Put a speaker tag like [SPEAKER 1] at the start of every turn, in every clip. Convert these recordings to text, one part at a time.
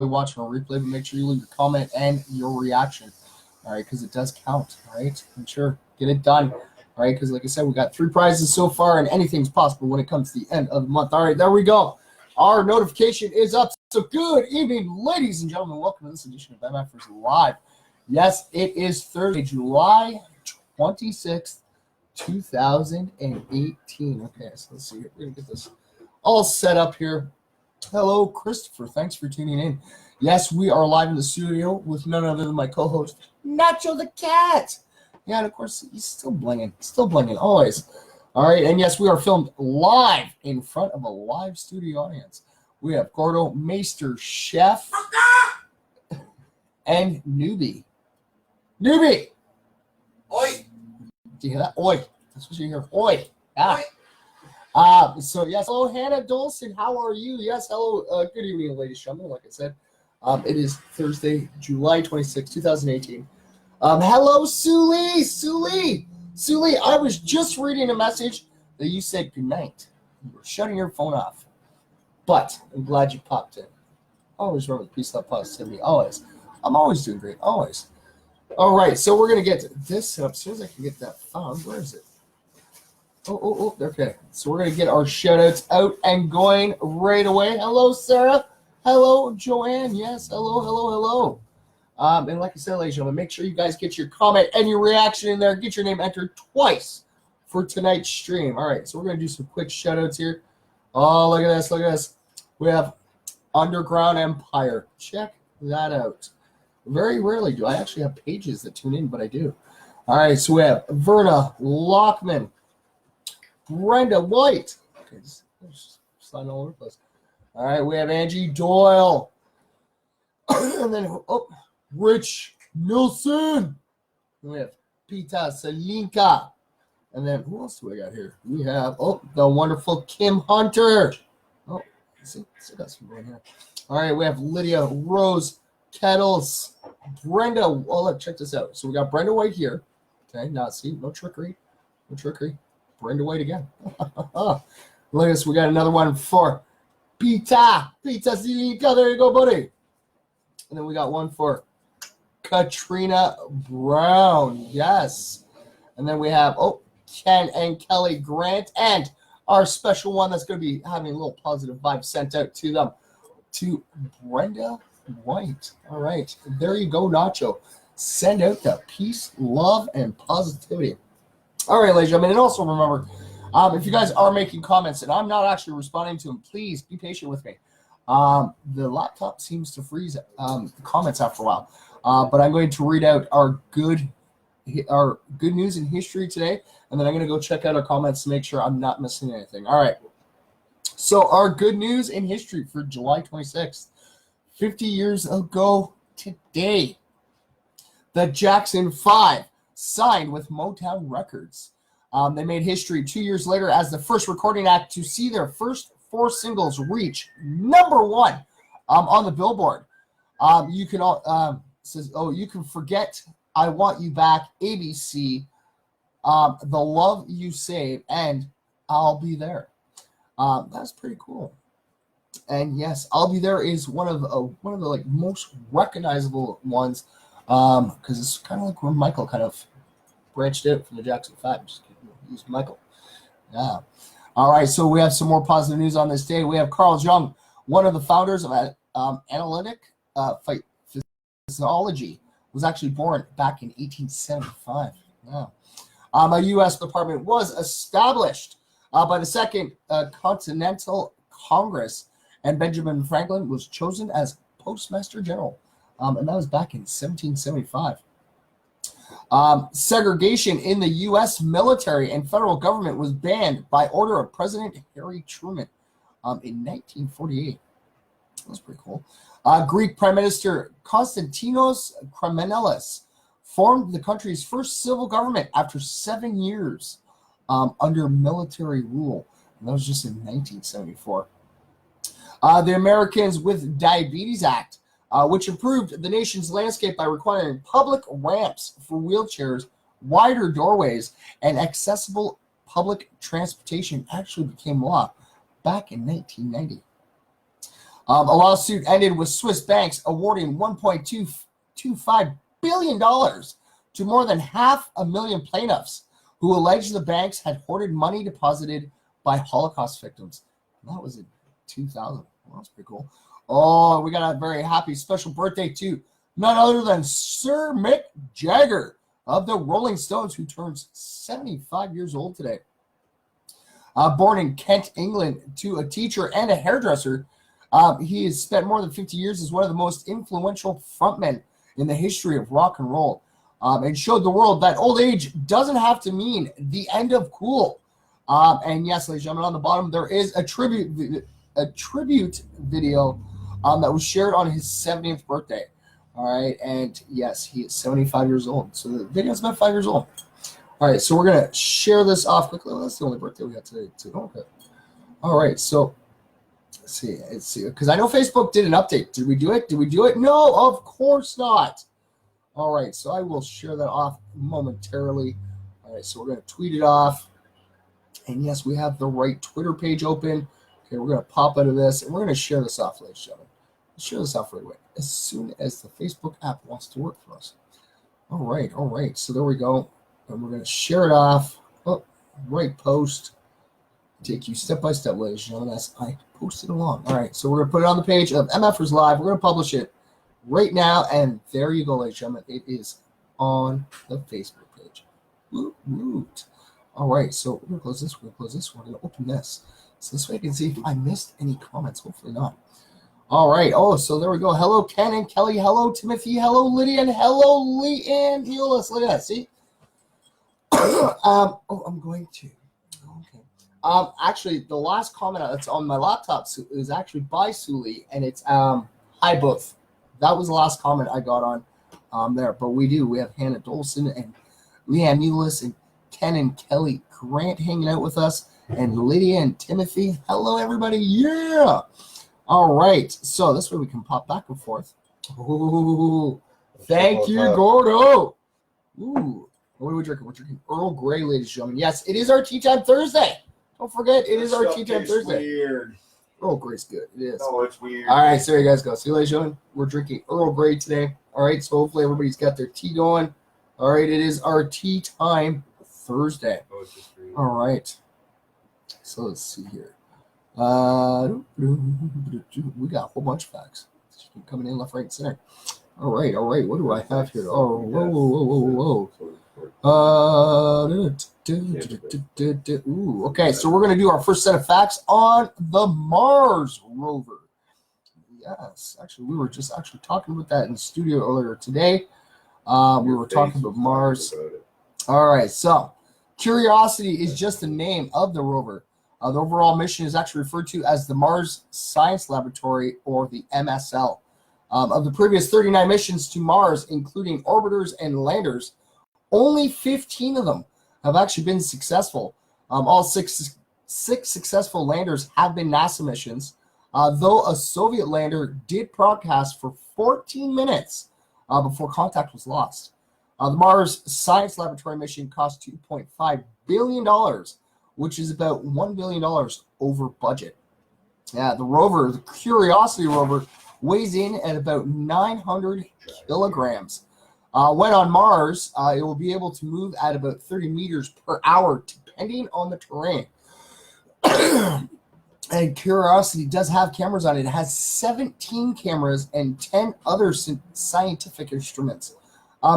[SPEAKER 1] watching a replay, but make sure you leave your comment and your reaction. All right, because it does count. All right, make sure get it done. All right, because like I said, we got 3 prizes so far, and anything's possible when it comes to the end of the month. All right, there we go. Our notification is up. So good evening, ladies and gentlemen. Welcome to this edition of MFers Live. Yes, it is Thursday, July 26th, 2018. Okay, so let's see here. We're going to get this all set up here. Hello, Christopher. Thanks for tuning in. Yes, we are live in the studio with none other than my co-host, Nacho the Cat. Yeah, and of course, he's still blinging, always. All right, and yes, we are filmed live in front of a live studio audience. We have Gordo, Maester, Chef, and Newbie. Newbie!
[SPEAKER 2] Oi!
[SPEAKER 1] Do you hear that? Oi. That's what you hear. Oi. Ah. So, yes, hello, Hannah Dolson. How are you? Yes, hello. Good evening, ladies and gentlemen. Like I said, it is Thursday, July 26, 2018. Hello, Suli. Suli, I was just reading a message that you said goodnight. You were shutting your phone off. But I'm glad you popped in. Always remember peace, love, positivity. Always. I'm always doing great. Always. All right, so we're going to get this set up as soon as I can get that found. Where is it? Oh, okay. So we're going to get our shout-outs out and going right away. Hello, Sarah. Hello, Joanne. Yes, hello. And like I said, ladies and gentlemen, make sure you guys get your comment and your reaction in there. Get your name entered twice for tonight's stream. All right, so we're going to do some quick shout-outs here. Oh, look at this. We have Underground Empire. Check that out. Very rarely do I actually have pages that tune in, but I do. All right, so we have Verna Lockman, Brenda White. Okay, just sliding all over the place. All right, we have Angie Doyle. And then, Rich Nilsson. And we have Pita Salinka. And then, who else do we got here? We have, the wonderful Kim Hunter. Oh, see got some going here. All right, we have Lydia Rose Kettles. Brenda, look, check this out. So we got Brenda White here. Okay, now see, no trickery. Brenda White again. Look at this. We got another one for Pita Zilinka. There you go, buddy. And then we got one for Katrina Brown. Yes. And then we have, Ken and Kelly Grant. And our special one that's going to be having a little positive vibe sent out to them, to Brenda White. All right. There you go, Nacho. Send out the peace, love, and positivity. All right, ladies and gentlemen. And also remember, if you guys are making comments and I'm not actually responding to them, please be patient with me. The laptop seems to freeze the comments after a while. But I'm going to read out our good news in history today, and then I'm going to go check out our comments to make sure I'm not missing anything. All right. So our good news in history for July 26th. 50 years ago today, the Jackson 5 signed with Motown Records. They made history 2 years later as the first recording act to see their first 4 singles reach #1 on the Billboard. You can says, you can forget I Want You Back, ABC, The Love You Save, and I'll Be There. That's pretty cool. And yes, I'll Be There is one of the most recognizable ones, because it's kind of like where Michael kind of branched out from the Jackson 5. Just used Michael. Yeah. All right, so we have some more positive news on this day. We have Carl Jung, one of the founders of analytic physiology, was actually born back in 1875. Yeah. A U.S. department was established by the Second Continental Congress, and Benjamin Franklin was chosen as Postmaster General, and that was back in 1775. Segregation in the U.S. military and federal government was banned by order of President Harry Truman in 1948. That was pretty cool. Greek Prime Minister Konstantinos Kramenelis formed the country's first civil government after 7 years under military rule. And that was just in 1974. The Americans with Diabetes Act, which improved the nation's landscape by requiring public ramps for wheelchairs, wider doorways, and accessible public transportation, actually became law back in 1990. A lawsuit ended with Swiss banks awarding $1.225 billion to more than 500,000 plaintiffs who alleged the banks had hoarded money deposited by Holocaust victims. And that was in 2000. Well, that's pretty cool. Oh, we got a very happy special birthday to none other than Sir Mick Jagger of the Rolling Stones, who turns 75 years old today. Born in Kent, England, to a teacher and a hairdresser, he has spent more than 50 years as one of the most influential frontmen in the history of rock and roll, and showed the world that old age doesn't have to mean the end of cool. And yes, ladies and gentlemen, on the bottom there is a tribute video that was shared on his 70th birthday. All right, and yes, he is 75 years old. So the video is about 5 years old. All right, so we're gonna share this off quickly. Well, that's the only birthday we got today, too. Okay. All right, so let's see, because I know Facebook did an update. Did we do it? No, of course not. All right, so I will share that off momentarily. All right, so we're gonna tweet it off, and yes, we have the right Twitter page open. Okay, we're gonna pop out of this, and we're gonna share this off, ladies and gentlemen. Let's share this off right away as soon as the Facebook app wants to work for us. All right. So there we go. And we're going to share it off. Oh, right post. Take you step by step, ladies and gentlemen, as I post it along. All right, so we're going to put it on the page of MFers Live. We're going to publish it right now. And there you go, ladies and gentlemen. It is on the Facebook page. Woot. All right, so we're going to close this. We're going to open this. So this way I can see if I missed any comments. Hopefully not. All right. Oh, so there we go. Hello, Ken and Kelly. Hello, Timothy. Hello, Lydia. And hello, Leanne. Euless. Look at that. See? I'm going to. Okay. Actually, the last comment that's on my laptop is actually by Suli, and it's hi both. That was the last comment I got on there. But we have Hannah Dolson and Leanne Euless and Ken and Kelly Grant hanging out with us, and Lydia and Timothy. Hello, everybody. Yeah. All right, so this way we can pop back and forth. Ooh, thank you, Gordo. Ooh, what are we drinking? We're drinking Earl Grey, ladies and gentlemen. Yes, it is our Tea Time Thursday. Don't forget, it is our Tea Time Thursday.
[SPEAKER 2] Weird.
[SPEAKER 1] Earl Grey's good. It is.
[SPEAKER 2] No, it's weird.
[SPEAKER 1] All right, so there you guys go. See, ladies and gentlemen, we're drinking Earl Grey today. All right, so hopefully everybody's got their tea going. All right, it is our Tea Time Thursday.
[SPEAKER 2] Oh, it's just weird.
[SPEAKER 1] All right, so let's see here. We got a whole bunch of facts coming in left, right, and center. All right. What do I have here? Oh, whoa. Ooh, okay, so we're gonna do our first set of facts on the Mars rover. Yes, actually, we were just talking about that in the studio earlier today. We were talking about Mars. All right, so Curiosity is just the name of the rover. The overall mission is actually referred to as the Mars Science Laboratory, or the MSL. Of the previous 39 missions to Mars, including orbiters and landers, only 15 of them have actually been successful. All six successful landers have been NASA missions, though a Soviet lander did broadcast for 14 minutes before contact was lost. The Mars Science Laboratory mission cost $2.5 billion, which is about $1 billion over budget. Yeah, the Curiosity rover, weighs in at about 900 kilograms. When on Mars, it will be able to move at about 30 meters per hour, depending on the terrain. And Curiosity does have cameras on it. It has 17 cameras and 10 other scientific instruments.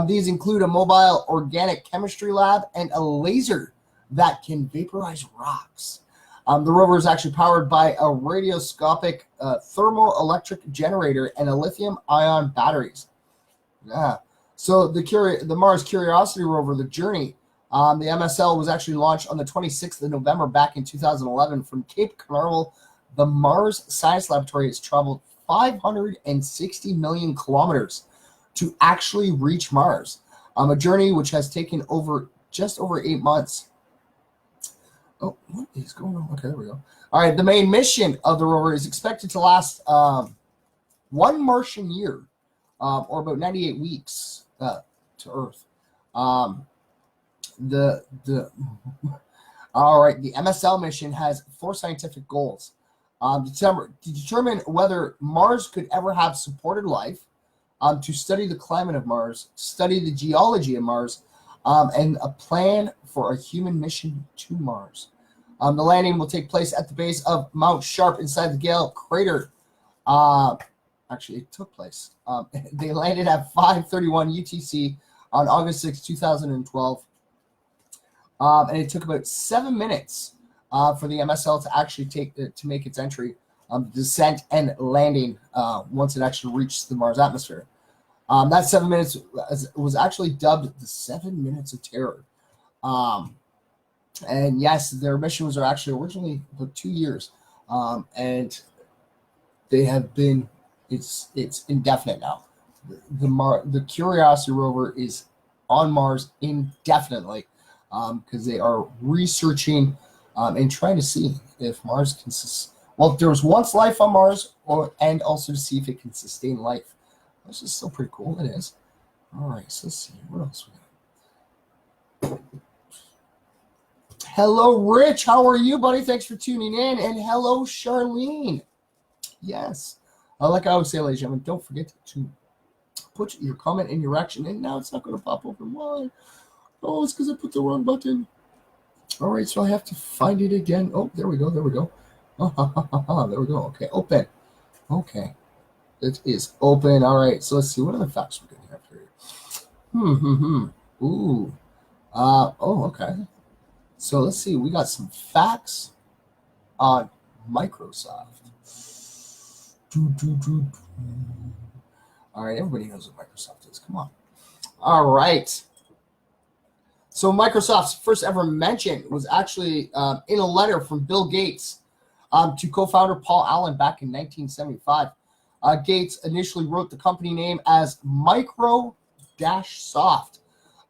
[SPEAKER 1] These include a mobile organic chemistry lab and a laser that can vaporize rocks. The rover is actually powered by a radioscopic thermoelectric generator and a lithium-ion batteries. Yeah. So the Mars Curiosity rover, the Journey, the MSL, was actually launched on the 26th of November back in 2011 from Cape Canaveral. The Mars Science Laboratory has traveled 560 million kilometers to actually reach Mars. A journey which has taken just over 8 months. Oh, what is going on? Okay, there we go. All right, the main mission of the rover is expected to last 1 Martian year, or about 98 weeks to Earth. All right, the MSL mission has 4 scientific goals. to determine whether Mars could ever have supported life, to study the climate of Mars, study the geology of Mars, and a plan for a human mission to Mars. The landing will take place at the base of Mount Sharp inside the Gale crater. Actually, it took place. They landed at 5:31 UTC on August 6, 2012. And it took about 7 minutes for the MSL to actually to make its entry, descent and landing once it actually reached the Mars atmosphere. That 7 minutes was actually dubbed the 7 minutes of terror. And yes, their mission was actually originally about 2 years, and they have been. It's indefinite now. The Curiosity rover is on Mars indefinitely, because they are researching and trying to see if Mars can if there was once life on Mars, and also to see if it can sustain life. This is still pretty cool. It is. All right, so let's see what else we got. Hello, Rich. How are you, buddy? Thanks for tuning in. And hello, Charlene. Yes. Like I always say, ladies and gentlemen, don't forget to put your comment in your action. And now it's not going to pop open. Why? Oh, it's because I put the wrong button. All right, so I have to find it again. Oh, there we go. There we go. There we go. Okay, open. Okay. It is open. All right, so let's see. What other facts we're going to have here? Ooh. Oh, okay. So let's see. We got some facts on Microsoft. All right, everybody knows what Microsoft is. Come on. All right. So Microsoft's first ever mention was actually in a letter from Bill Gates to co-founder Paul Allen back in 1975. Gates initially wrote the company name as Microsoft,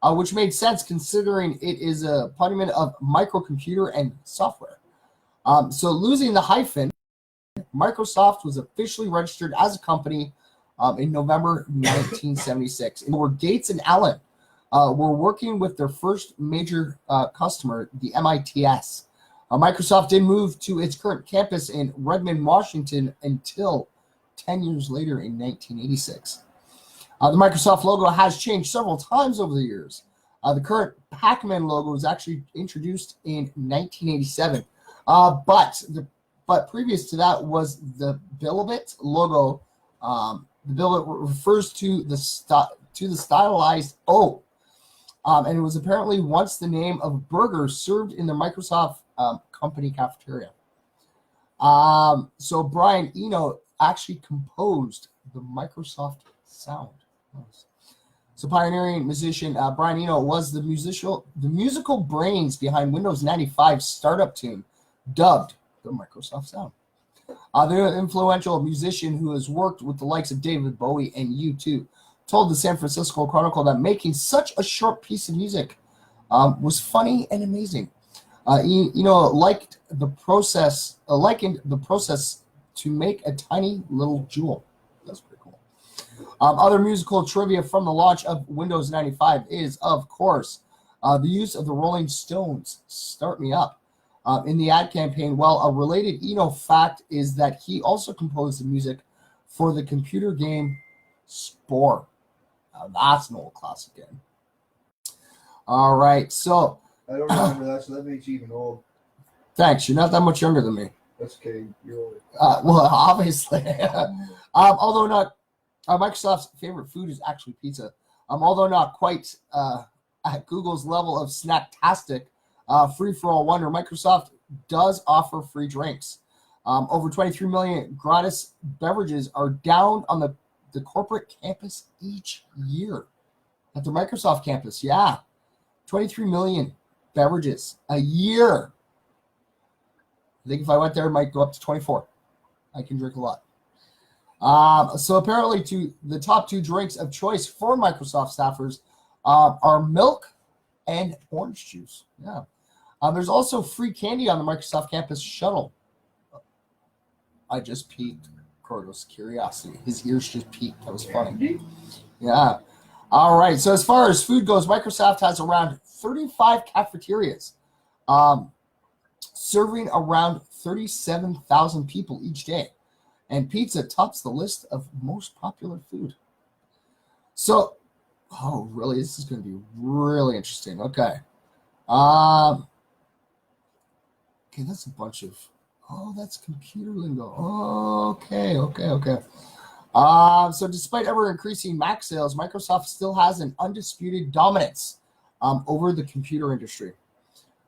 [SPEAKER 1] which made sense considering it is a embodiment of microcomputer and software. So losing the hyphen, Microsoft was officially registered as a company in November 1976. And where Gates and Allen were working with their first major customer, the MITS. Microsoft didn't move to its current campus in Redmond, Washington until 10 years later in 1986. The Microsoft logo has changed several times over the years. The current Pac-Man logo was actually introduced in 1987, but previous to that was the Bilibit logo. The Bilibit refers to the stylized O, and it was apparently once the name of a burger served in the Microsoft company cafeteria. So Brian Eno actually composed the Microsoft sound. So pioneering musician Brian Eno was the musical brains behind Windows 95 startup tune, dubbed the Microsoft sound. The influential musician who has worked with the likes of David Bowie and U2 told the San Francisco Chronicle that making such a short piece of music was funny and amazing. Likened the process to make a tiny little jewel. That's pretty cool. Other musical trivia from the launch of Windows 95 is, of course, the use of the Rolling Stones' "Start Me Up" in the ad campaign. Well, a related Eno fact is that he also composed the music for the computer game Spore. That's an old classic game. All right, so
[SPEAKER 2] I don't remember that, so that makes you even old.
[SPEAKER 1] Thanks. You're not that much younger than me.
[SPEAKER 2] That's okay. You're old.
[SPEAKER 1] Well, obviously. Although not, Microsoft's favorite food is actually pizza. Although not quite at Google's level of snacktastic, free-for-all wonder, Microsoft does offer free drinks. Over 23 million gratis beverages are down on the corporate campus each year. At the Microsoft campus, yeah. 23 million beverages a year. I think if I went there, it might go up to 24. I can drink a lot. So apparently, the top two drinks of choice for Microsoft staffers are milk and orange juice. Yeah. There's also free candy on the Microsoft campus shuttle. I just piqued Cordo's curiosity. His ears just peaked. That was funny. Yeah. All right. So as far as food goes, Microsoft has around 35 cafeterias. serving around 37,000 people each day. And pizza tops the list of most popular food. So, oh, really? This is going to be really interesting. Okay. Okay, that's a bunch of, oh, that's computer lingo. Okay. So despite ever increasing Mac sales, Microsoft still has an undisputed dominance over the computer industry.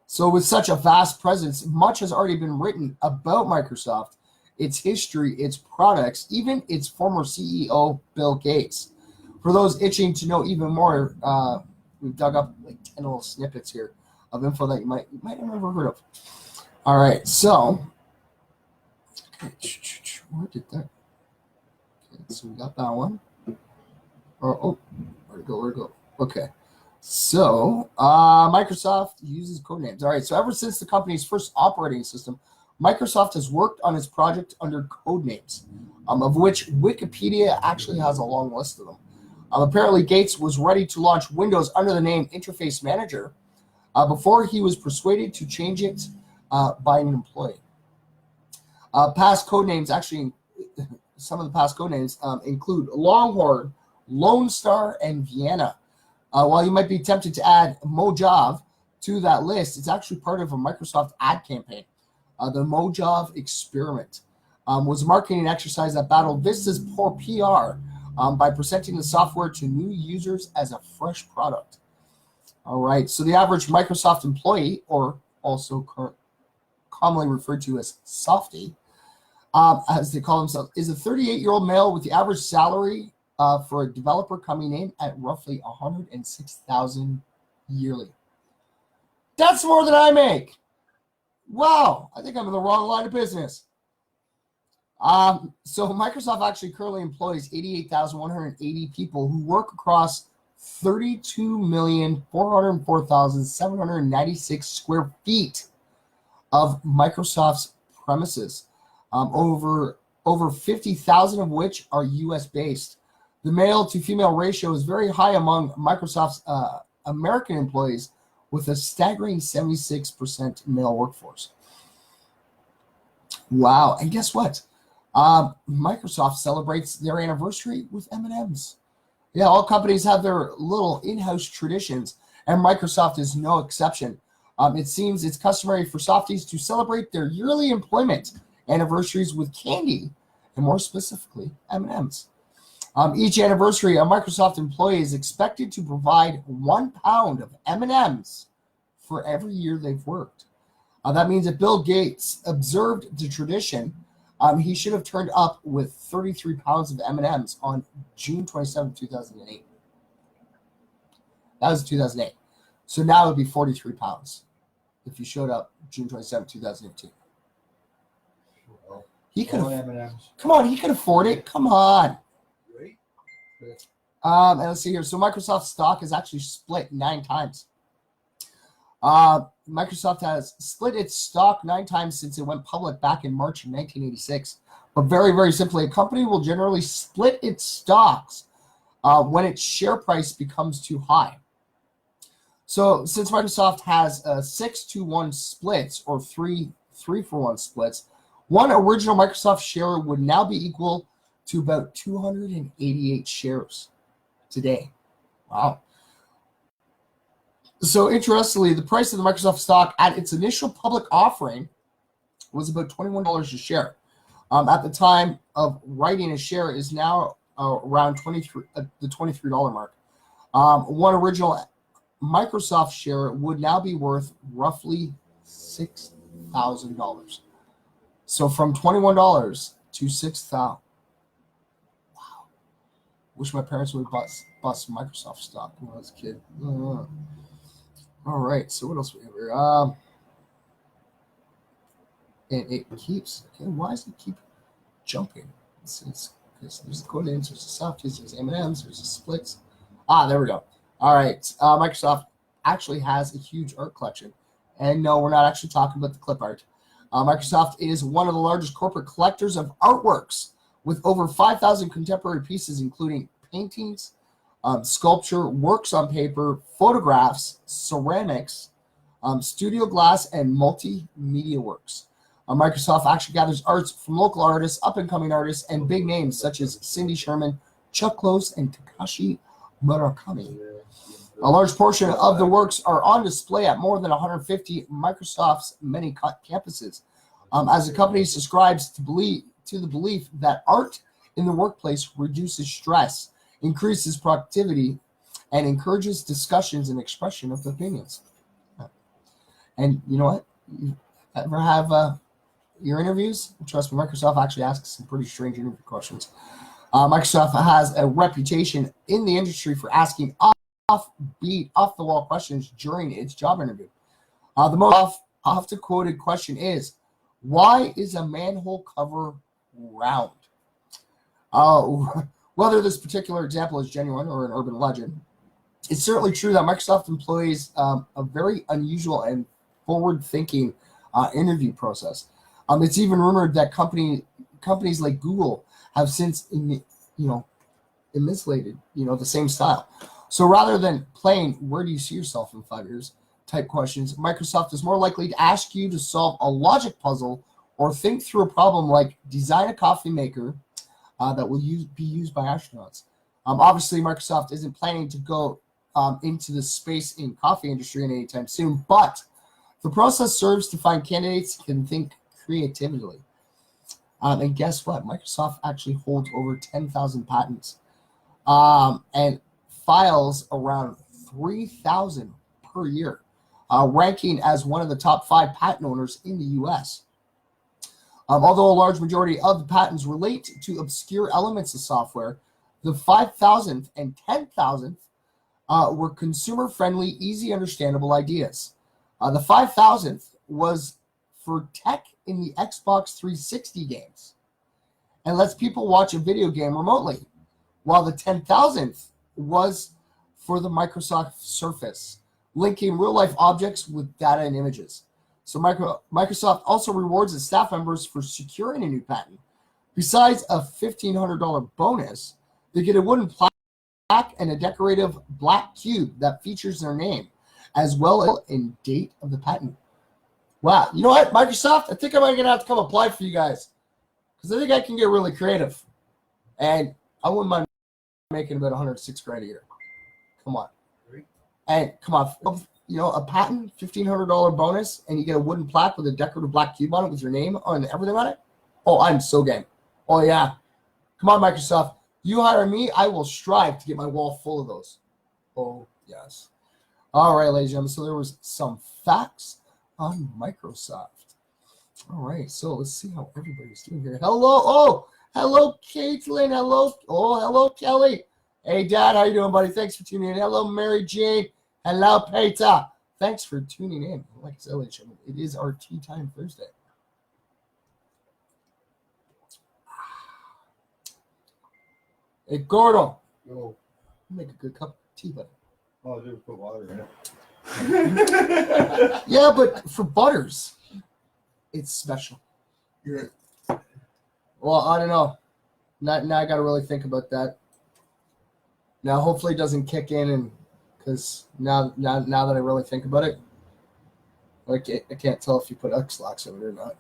[SPEAKER 1] So with such a vast presence, much has already been written about Microsoft, its history, its products, even its former CEO, Bill Gates. For those itching to know even more, we've dug up like 10 little snippets here of info that you might have never heard of. All right, so okay, where did that? Okay, so we got that one. Oh, where'd it go? Okay, so Microsoft uses code names. All right, so ever since the company's first operating system, Microsoft has worked on its project under code names, of which Wikipedia actually has a long list of them. Apparently, Gates was ready to launch Windows under the name Interface Manager before he was persuaded to change it by an employee. Past code names, actually, some of the past code names include Longhorn, Lone Star, and Vienna. While you might be tempted to add Mojave to that list, it's actually part of a Microsoft ad campaign. The Mojave experiment was a marketing exercise that battled Vista's poor PR by presenting the software to new users as a fresh product. All right, so the average Microsoft employee, or also commonly referred to as Softie, as they call themselves, is a 38-year-old male with the average salary for a developer coming in at roughly $106,000 yearly. That's more than I make. Wow, I think I'm in the wrong line of business. So Microsoft actually currently employs 88,180 people who work across 32,404,796 square feet of Microsoft's premises, over 50,000 of which are U.S. based. The male to female ratio is very high among Microsoft's American employees, with a staggering 76% male workforce. Wow, and guess what? Microsoft celebrates their anniversary with M&Ms. Yeah, all companies have their little in-house traditions, and Microsoft is no exception. It seems it's customary for softies to celebrate their yearly employment anniversaries with candy, and more specifically, M&Ms. Each anniversary, a Microsoft employee is expected to provide 1 pound of M&Ms for every year they've worked. That means if Bill Gates observed the tradition, he should have turned up with 33 pounds of M&Ms on June 27, 2008. That was 2008. So now it would be 43 pounds if he showed up June 27, 2018. He could have. Come on, he could afford it. Come on. And let's see here. So Microsoft stock is actually split 9 times. Microsoft has split its stock 9 times since it went public back in March of 1986. But very, very simply, a company will generally split its stocks when its share price becomes too high. So since Microsoft has 6-to-1 splits, or 3-for-1 splits, one original Microsoft share would now be equal to about 288 shares today. Wow. So interestingly, the price of the Microsoft stock at its initial public offering was about $21 a share. At the time of writing, a share is now around the $23 mark. One original Microsoft share would now be worth roughly $6,000. So from $21 to $6,000. Wow. Wish my parents would have bought some Microsoft stock when I was a kid. All right, so what else we have here? And it keeps, okay, why does it keep jumping? There's the code names, there's the softies, there's M&Ms, there's the splits. There we go. All right, Microsoft actually has a huge art collection. And no, we're not actually talking about the clip art. Microsoft is one of the largest corporate collectors of artworks, with over 5,000 contemporary pieces, including paintings, sculpture, works on paper, photographs, ceramics, studio glass, and multimedia works. Microsoft actually gathers arts from local artists, up-and-coming artists, and big names such as Cindy Sherman, Chuck Close, and Takashi Murakami. A large portion of the works are on display at more than 150 Microsoft's many campuses, as the company subscribes to the belief that art in the workplace reduces stress, increases productivity, and encourages discussions and expression of opinions. And you know what? You ever have your interviews? Trust me, Microsoft actually asks some pretty strange interview questions. Microsoft has a reputation in the industry for asking off-the-wall questions during its job interview. The most often quoted question is, why is a manhole cover round? Whether this particular example is genuine or an urban legend, it's certainly true that Microsoft employs a very unusual and forward-thinking interview process. It's even rumored that companies like Google have since, imitated, the same style. So rather than playing "Where do you see yourself in 5 years?" type questions, Microsoft is more likely to ask you to solve a logic puzzle or think through a problem like design a coffee maker that will be used by astronauts. Obviously, Microsoft isn't planning to go into the space in coffee industry anytime soon, but the process serves to find candidates who can think creatively. And guess what? Microsoft actually holds over 10,000 patents and files around 3,000 per year, ranking as one of the top 5 patent owners in the U.S. Although a large majority of the patents relate to obscure elements of software, the 5,000th and 10,000th were consumer-friendly, easy, understandable ideas. The 5,000th was for tech in the Xbox 360 games and lets people watch a video game remotely, while the 10,000th was for the Microsoft Surface, linking real-life objects with data and images. So Microsoft also rewards its staff members for securing a new patent. Besides a $1,500 bonus, they get a wooden plaque and a decorative black cube that features their name, as well as in date of the patent. Wow, you know what, Microsoft? I think I'm gonna have to come apply for you guys because I think I can get really creative, and I wouldn't mind making about $106,000 a year. Come on, and come on, a patent, $1,500 bonus, and you get a wooden plaque with a decorative black cube on it with your name on everything on it. Oh, I'm so game. Oh yeah, come on, Microsoft. You hire me, I will strive to get my wall full of those. Oh yes. All right, ladies and gentlemen. So there was some facts on Microsoft. All right, so let's see how everybody's doing here. Hello, Caitlin. Hello, Kelly. Hey, Dad, how you doing, buddy? Thanks for tuning in. Hello, Mary Jane. Hello, Peter. Thanks for tuning in. Like I said, ladies and gentlemen, it is our Tea Time Thursday. Hey, Gordo.
[SPEAKER 2] Yo.
[SPEAKER 1] Make a good cup of tea, buddy.
[SPEAKER 2] Oh, just put water in it.
[SPEAKER 1] Yeah, but for butters, it's special.
[SPEAKER 2] Yeah.
[SPEAKER 1] Well, I don't know. Now I got to really think about that. Now, hopefully it doesn't kick in, and because now that I really think about it, I can't tell if you put X-Lax in it or not.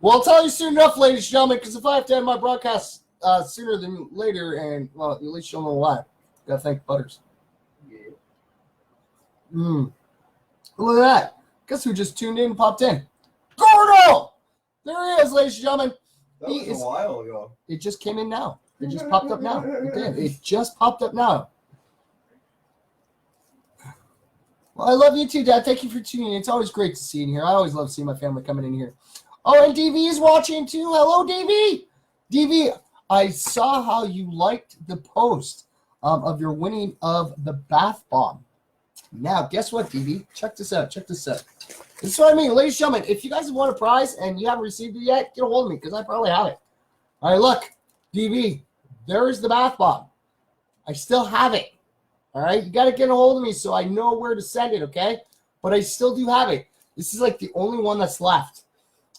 [SPEAKER 1] Well, I'll tell you soon enough, ladies and gentlemen, because if I have to end my broadcast sooner than later, and, well, at least you'll know why. Got to thank Butters. Look at that. Guess who just tuned in and popped in? Gordo! There he is, ladies and gentlemen.
[SPEAKER 2] That was a while ago.
[SPEAKER 1] It just came in now. It just popped up now. It did. It just popped up now. Well, I love you too, Dad. Thank you for tuning in. It's always great to see you in here. I always love seeing my family coming in here. Oh, and DV is watching too. Hello, DV. DV, I saw how you liked the post of your winning of the bath bomb. Now, guess what, DV? Check this out. This is what I mean. Ladies and gentlemen, if you guys want a prize and you haven't received it yet, get a hold of me because I probably have it. All right, look, DV, there is the bath bomb. I still have it. All right, you got to get a hold of me so I know where to send it, okay? But I still do have it. This is like the only one that's left.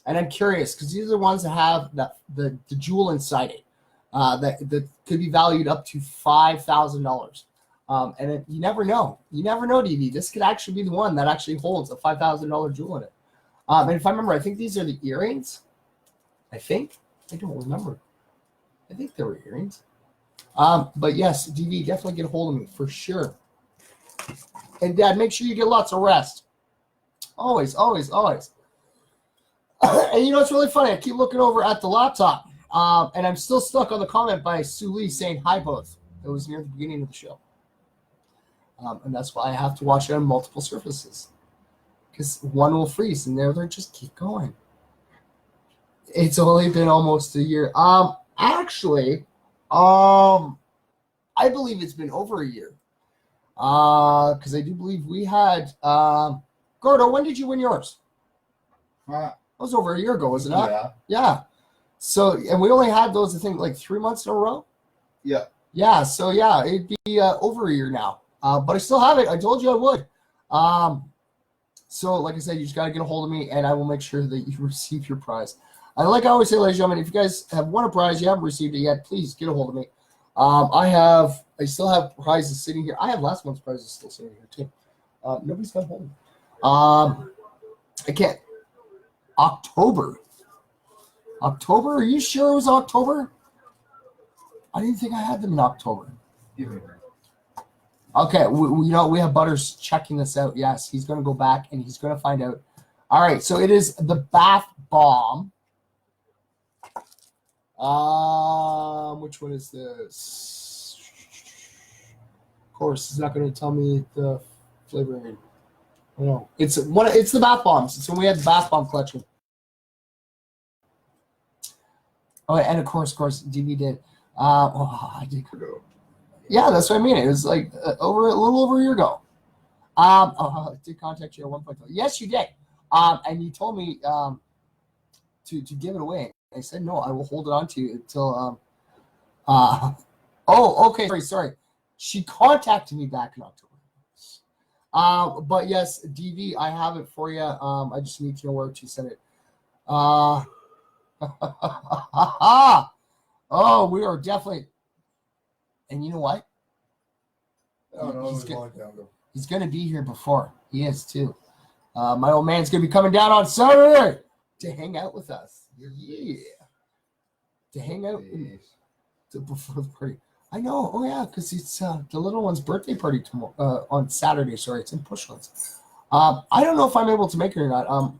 [SPEAKER 1] And I'm curious because these are the ones that have the jewel inside it that could be valued up to $5,000. And you never know. You never know, DV. This could actually be the one that actually holds a $5,000 jewel in it. And if I remember, I think these are the earrings. I don't remember. I think they were earrings. But yes, DV, definitely get a hold of me for sure. And Dad, make sure you get lots of rest. Always, always, always. And you know, it's really funny. I keep looking over at the laptop, and I'm still stuck on the comment by Sue Lee saying hi both. It was near the beginning of the show. And that's why I have to watch it on multiple surfaces. Because one will freeze, and they'll just keep going. It's only been almost a year. Actually, I believe it's been over a year. Because I do believe we had Gordo, when did you win yours? That was over a year ago, wasn't it?
[SPEAKER 2] Yeah.
[SPEAKER 1] Yeah. So, and we only had those, I think, like 3 months in a row.
[SPEAKER 2] Yeah.
[SPEAKER 1] Yeah. So, yeah, it'd be over a year now. But I still have it. I told you I would. So, like I said, you just got to get a hold of me, and I will make sure that you receive your prize. Like I always say, ladies and gentlemen, if you guys have won a prize, you haven't received it yet, please get a hold of me. I still have prizes sitting here. I have last month's prizes still sitting here, too. Nobody's got hold of them. I can't. October. Are you sure it was October? I didn't think I had them in October. Okay, we have Butters checking this out. Yes, he's going to go back and he's going to find out. All right, so it is the bath bomb. Which one is this? Of course, it's not going to tell me the flavoring. No, it's the bath bombs. It's when we had the bath bomb collection. Oh, and of course, DV did. I did. Yeah, that's what I mean. It was like a little over a year ago. I did contact you at one point. Yes, you did. And you told me to give it away. I said no. I will hold it on to you until. Oh, okay. Sorry. She contacted me back in October. But yes, DV, I have it for you. I just need to know where to send it. Oh, we are definitely. And you know what? He's going to be here before. He is too. My old man's going to be coming down on Saturday to hang out with us. Yeah. To hang out before the party. I know. Oh, yeah, because it's the little one's birthday party tomorrow on Saturday. Sorry, it's in Pushlands. I don't know if I'm able to make it or not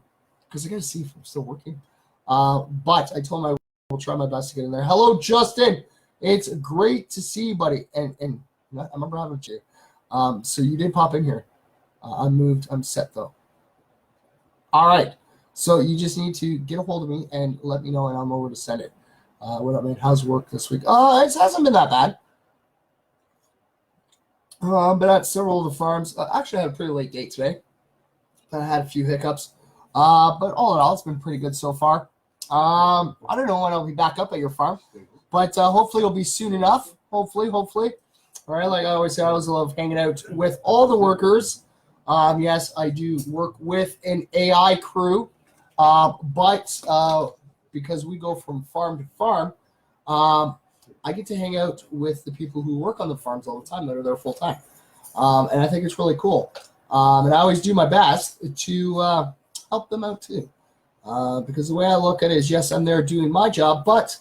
[SPEAKER 1] because I got to see if I'm still working. But I told him I will try my best to get in there. Hello, Justin. It's great to see you, buddy. And I remember having you. So you did pop in here. I'm set, though. All right. So you just need to get a hold of me and let me know, and I'm over to send it. What up, man? How's work this week? It hasn't been that bad. Been at several of the farms. Actually, I had a pretty late day today. I had a few hiccups. But all in all, it's been pretty good so far. I don't know when I'll be back up at your farm. But hopefully it'll be soon enough. Hopefully. All right, like I always say, I always love hanging out with all the workers. Yes, I do work with an AI crew. But because we go from farm to farm, I get to hang out with the people who work on the farms all the time that are there full time. And I think it's really cool. And I always do my best to help them out too. Because the way I look at it is, yes, I'm there doing my job, but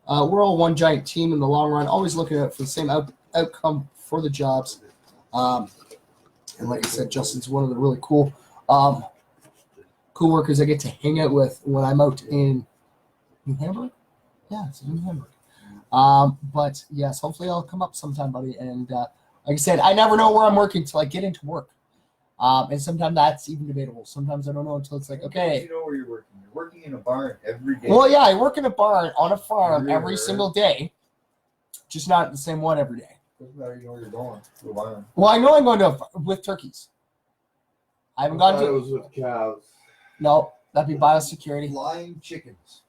[SPEAKER 1] we're all one giant team in the long run, always looking out for the same outcome for the jobs. And like I said, Justin's one of the really cool workers I get to hang out with when I'm out in New Hamburg. Yeah, it's in New Hamburg. But yes, hopefully I'll come up sometime, buddy. And like I said, I never know where I'm working till I get into work. And sometimes that's even debatable. Sometimes I don't know until it's like, okay.
[SPEAKER 2] You know where you're working. You're working in a barn every day.
[SPEAKER 1] Well, yeah, I work in a barn on a farm every single day, just not the same one every day.
[SPEAKER 2] Doesn't matter, you know where you're going to a barn.
[SPEAKER 1] Well, I know I'm going to with turkeys. I haven't gone to.
[SPEAKER 3] It was with cows.
[SPEAKER 1] No, that'd be biosecurity.
[SPEAKER 2] Flying chickens.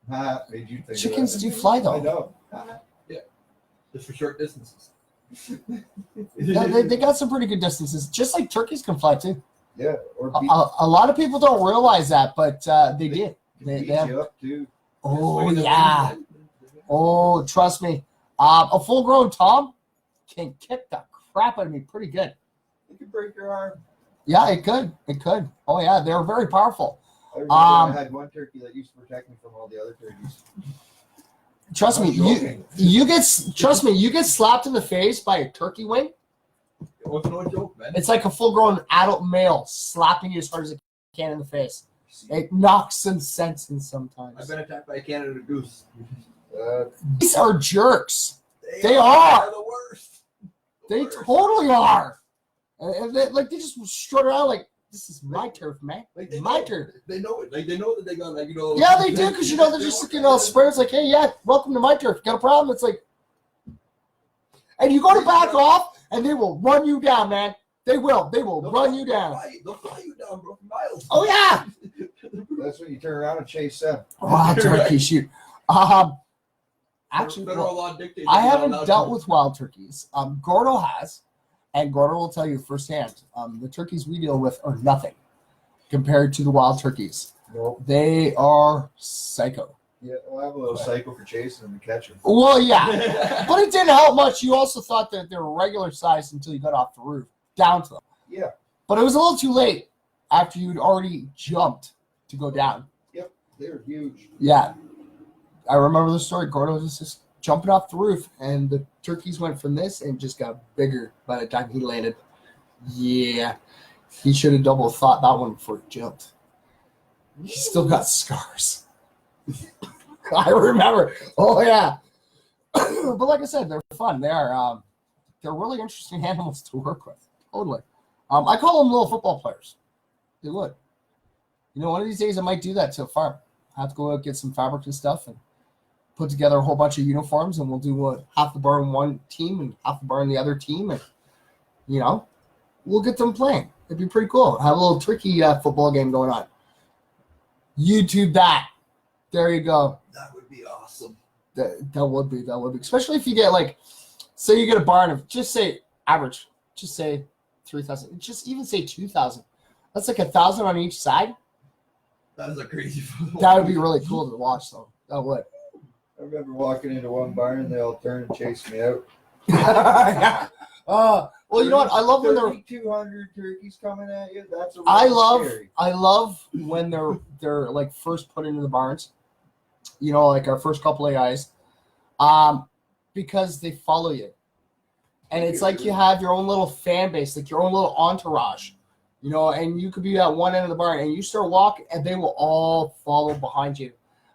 [SPEAKER 2] Made you think
[SPEAKER 1] Chickens do fly though.
[SPEAKER 2] I know.
[SPEAKER 3] Yeah, just for short distances.
[SPEAKER 1] Yeah, they got some pretty good distances, just like turkeys can fly too.
[SPEAKER 2] Yeah, or
[SPEAKER 1] a lot of people don't realize that, but they did. They have,
[SPEAKER 2] you up too.
[SPEAKER 1] oh yeah. Oh, trust me. A full-grown tom can kick the crap out of me pretty good.
[SPEAKER 2] It could break your arm.
[SPEAKER 1] Yeah, it could. It could. Oh yeah, they're very powerful.
[SPEAKER 2] I remember I had one turkey that used to protect me from all the other turkeys.
[SPEAKER 1] Trust me, you get slapped in the face by a turkey wing.
[SPEAKER 3] It was no joke, man.
[SPEAKER 1] It's like a full-grown adult male slapping you as hard as it can in the face. It knocks some sense in sometimes.
[SPEAKER 3] I've been attacked by a Canada goose.
[SPEAKER 1] These are jerks. They
[SPEAKER 3] are
[SPEAKER 1] are.
[SPEAKER 3] the worst.
[SPEAKER 1] They totally are. And they just strut around like, this is my turf, man.
[SPEAKER 3] Like
[SPEAKER 1] My turf.
[SPEAKER 3] They know it. Like they know that they got
[SPEAKER 1] Yeah, they do, because they're just spraying. It's like, hey, yeah, welcome to my turf. Got a problem? It's like, and you go to back off, and they will run you down, man. They will. They will run you down.
[SPEAKER 3] They'll fly you down, bro, for miles.
[SPEAKER 1] Oh yeah.
[SPEAKER 2] That's when you turn around and chase them.
[SPEAKER 1] Oh, turkey shoot. Actually,
[SPEAKER 3] Federal law dictates
[SPEAKER 1] I
[SPEAKER 3] you're not
[SPEAKER 1] haven't
[SPEAKER 3] allowed
[SPEAKER 1] dealt
[SPEAKER 3] to.
[SPEAKER 1] with wild turkeys. Gordo has, and Gordo will tell you firsthand. The turkeys we deal with are nothing compared to the wild turkeys.
[SPEAKER 2] Nope.
[SPEAKER 1] They are psycho.
[SPEAKER 2] Yeah, well, I'm a little psycho for chasing them and catching them.
[SPEAKER 1] Well, yeah, but it didn't help much. You also thought that they were regular size until you got off the roof, down to them.
[SPEAKER 2] Yeah.
[SPEAKER 1] But it was a little too late after you'd already jumped to go down.
[SPEAKER 2] Yep, they're huge.
[SPEAKER 1] Yeah. I remember the story. Gordo was just jumping off the roof, and the turkeys went from this and just got bigger by the time he landed. Yeah. He should have double thought that one before he jumped. He still got scars. I remember. Oh, yeah. But like I said, they're fun. They're really interesting animals to work with. Totally. I call them little football players. They would. You know, one of these days I might do that to a farm. I have to go out, get some fabric and stuff, and put together a whole bunch of uniforms, and we'll do half the bar in one team and half the bar in the other team, and, you know, we'll get them playing. It'd be pretty cool. Have a little tricky football game going on. YouTube that. There you go.
[SPEAKER 3] That would be awesome.
[SPEAKER 1] That would be. Especially if you get, like, say you get a barn of, just say average, just say 3,000, just even say 2,000. That's like 1,000 on each side.
[SPEAKER 3] That is a crazy.
[SPEAKER 1] That would be really cool to watch, though. That would.
[SPEAKER 2] I remember walking into one barn and they all turned and chased me out.
[SPEAKER 1] Yeah. Well, you know what? I love when they're.
[SPEAKER 2] 3,200 turkeys coming at you. That's a
[SPEAKER 1] I
[SPEAKER 2] scary.
[SPEAKER 1] love when they're like first put into the barns. You know, like our first couple of guys, because they follow you, and it's like you have your own little fan base, like your own little entourage. You know, and you could be at one end of the barn, and you start walking, and they will all follow behind you,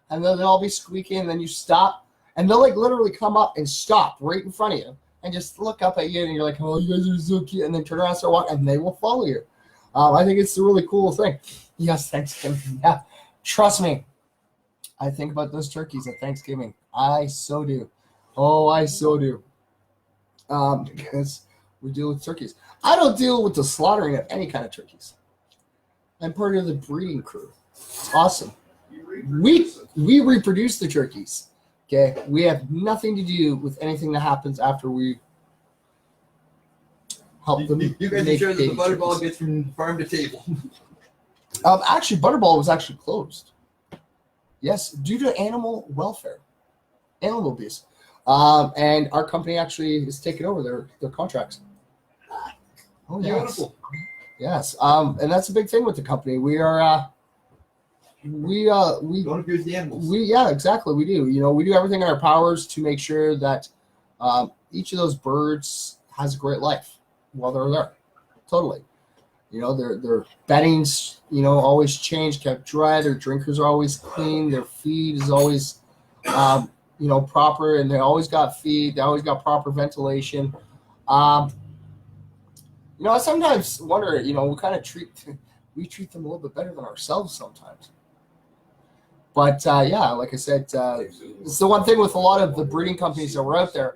[SPEAKER 1] and they'll all be squeaking, and then you stop, and they'll like literally come up and stop right in front of you, and just look up at you, and you're like, "Oh, you guys are so cute," and then turn around and start walking, and they will follow you. I think it's a really cool thing. Yes, Thanksgiving. Yeah, trust me. I think about those turkeys at Thanksgiving. I so do. Oh, I so do. Because we deal with turkeys. I don't deal with the slaughtering of any kind of turkeys. I'm part of the breeding crew. It's awesome. We reproduce the turkeys. Okay, we have nothing to do with anything that happens after we help them.
[SPEAKER 3] You guys
[SPEAKER 1] make
[SPEAKER 3] ensure that the
[SPEAKER 1] baby
[SPEAKER 3] butterball
[SPEAKER 1] turkeys.
[SPEAKER 3] gets from farm to table.
[SPEAKER 1] Actually, Butterball was actually closed. Yes, due to animal welfare, animal abuse, and our company actually is taking over their contracts. Oh, yes.
[SPEAKER 3] Beautiful.
[SPEAKER 1] Yes, and that's a big thing with the company. We are, we
[SPEAKER 3] Don't abuse the animals.
[SPEAKER 1] yeah, exactly. We do. You know, we do everything in our powers to make sure that each of those birds has a great life while they're there. Totally. You know, their beddings, you know, always change, kept dry. Their drinkers are always clean. Their feed is always, you know, proper, and they always got feed. They always got proper ventilation. You know, I sometimes wonder, you know, we treat them a little bit better than ourselves sometimes. But yeah, like I said, it's the one thing with a lot of the breeding companies that were out there.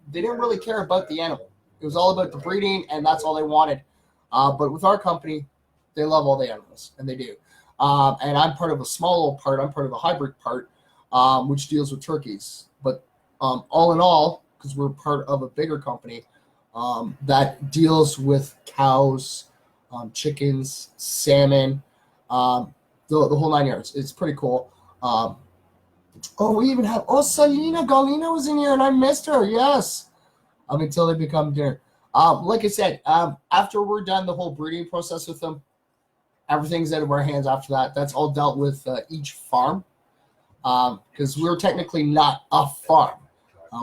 [SPEAKER 1] They didn't really care about the animal. It was all about the breeding, and that's all they wanted. But with our company, they love all the animals, and they do. And I'm part of a small little part. I'm part of a hybrid part, which deals with turkeys. But all in all, because we're part of a bigger company that deals with cows, chickens, salmon, the whole 9 yards. It's pretty cool. We even have Salina Galina was in here, and I missed her. Yes. until they become dinner. Like I said, after we're done the whole breeding process with them, everything's out of our hands after that. That's all dealt with each farm, because we're technically not a farm.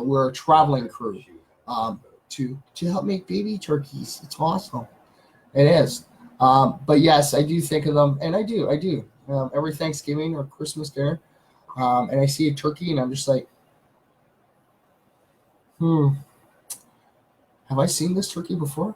[SPEAKER 1] We're a traveling crew to help make baby turkeys. It's awesome. It is. But yes, I do think of them, and I do. Every Thanksgiving or Christmas dinner, and I see a turkey, and I'm just like, have I seen this turkey before?